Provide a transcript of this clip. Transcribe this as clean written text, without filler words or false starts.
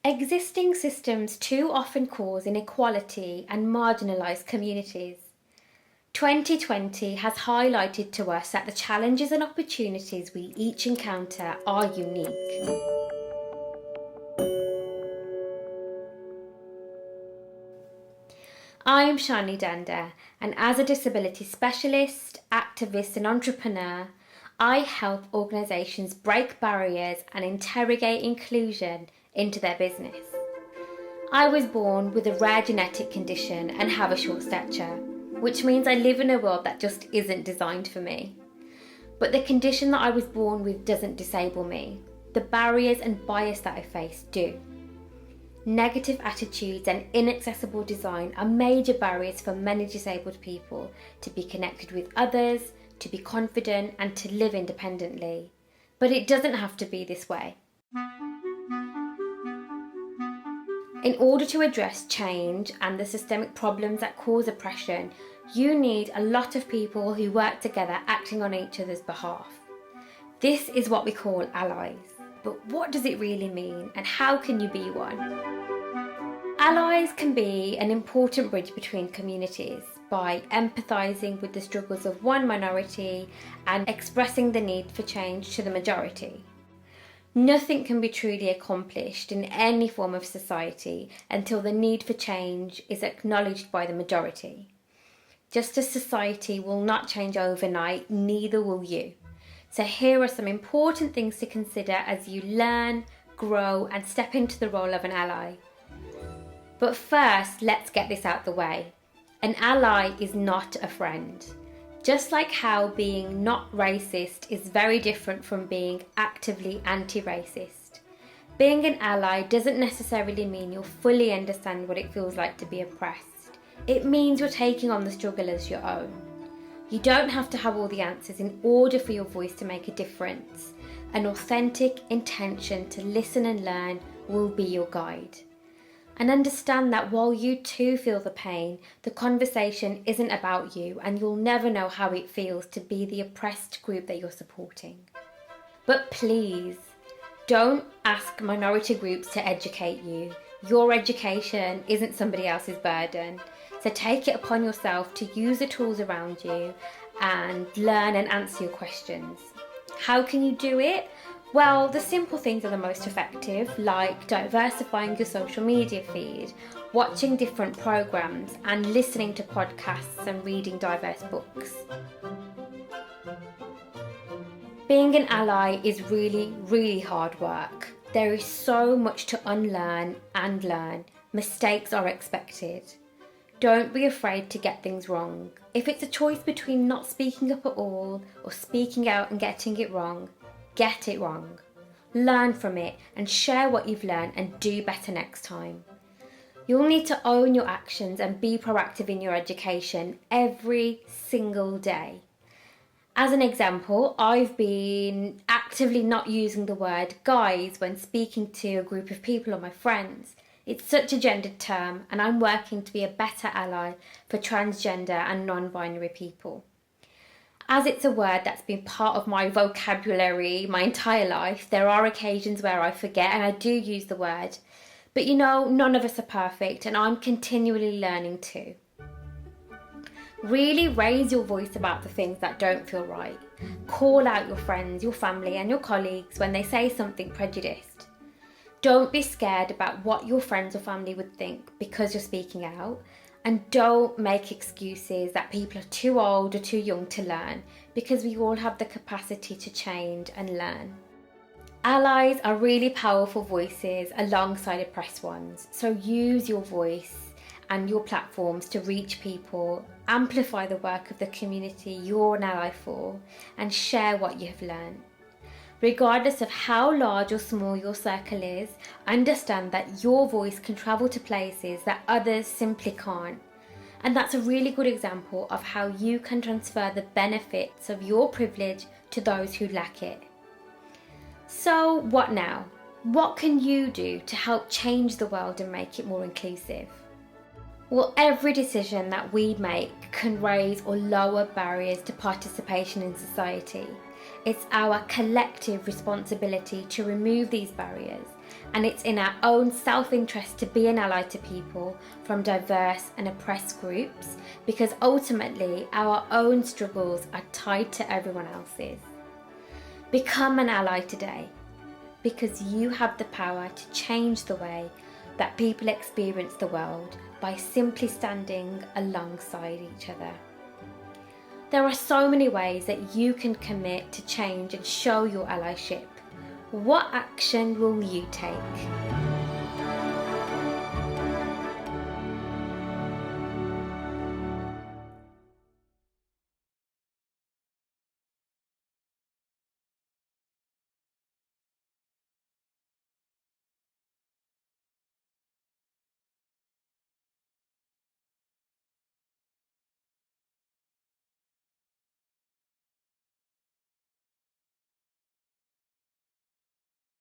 Existing systems too often cause inequality and marginalised communities. 2020 has highlighted to us that the challenges and opportunities we each encounter are unique. I am Shani Dhanda, and as a disability specialist, activist and entrepreneur, I help organisations break barriers and interrogate inclusion into their business. I was born with a rare genetic condition and have a short stature, which means I live in a world that just isn't designed for me. But the condition that I was born with doesn't disable me. The barriers and bias that I face do. Negative attitudes and inaccessible design are major barriers for many disabled people to be connected with others, to be confident and to live independently. But it doesn't have to be this way. In order to address change and the systemic problems that cause oppression, you need a lot of people who work together acting on each other's behalf. This is what we call allies. But what does it really mean and how can you be one? Allies can be an important bridge between communities by empathising with the struggles of one minority and expressing the need for change to the majority. Nothing can be truly accomplished in any form of society until the need for change is acknowledged by the majority. Just as society will not change overnight, neither will you. So here are some important things to consider as you learn, grow and step into the role of an ally. But first, let's get this out the way. An ally is not a friend. Just like how being not racist is very different from being actively anti-racist. Being an ally doesn't necessarily mean you'll fully understand what it feels like to be oppressed. It means you're taking on the struggle as your own. You don't have to have all the answers in order for your voice to make a difference. An authentic intention to listen and learn will be your guide. And understand that while you too feel the pain, the conversation isn't about you and you'll never know how it feels to be the oppressed group that you're supporting. But please, don't ask minority groups to educate you. Your education isn't somebody else's burden. So take it upon yourself to use the tools around you and learn and answer your questions. How can you do it? Well, the simple things are the most effective, like diversifying your social media feed, watching different programs, and listening to podcasts and reading diverse books. Being an ally is really, really hard work. There is so much to unlearn and learn. Mistakes are expected. Don't be afraid to get things wrong. If it's a choice between not speaking up at all or speaking out and getting it wrong, get it wrong. Learn from it and share what you've learned and do better next time. You'll need to own your actions and be proactive in your education every single day. As an example, I've been actively not using the word guys when speaking to a group of people or my friends. It's such a gendered term and I'm working to be a better ally for transgender and non-binary people. As it's a word that's been part of my vocabulary my entire life, there are occasions where I forget and I do use the word. But none of us are perfect and I'm continually learning too. Really raise your voice about the things that don't feel right. Call out your friends, your family and your colleagues when they say something prejudiced. Don't be scared about what your friends or family would think because you're speaking out. And don't make excuses that people are too old or too young to learn, because we all have the capacity to change and learn. Allies are really powerful voices alongside oppressed ones, so use your voice and your platforms to reach people, amplify the work of the community you're an ally for, and share what you have learned. Regardless of how large or small your circle is, understand that your voice can travel to places that others simply can't. And that's a really good example of how you can transfer the benefits of your privilege to those who lack it. So what now? What can you do to help change the world and make it more inclusive? Well, every decision that we make can raise or lower barriers to participation in society. It's our collective responsibility to remove these barriers, and it's in our own self-interest to be an ally to people from diverse and oppressed groups, because ultimately our own struggles are tied to everyone else's. Become an ally today, because you have the power to change the way that people experience the world by simply standing alongside each other. There are so many ways that you can commit to change and show your allyship. What action will you take?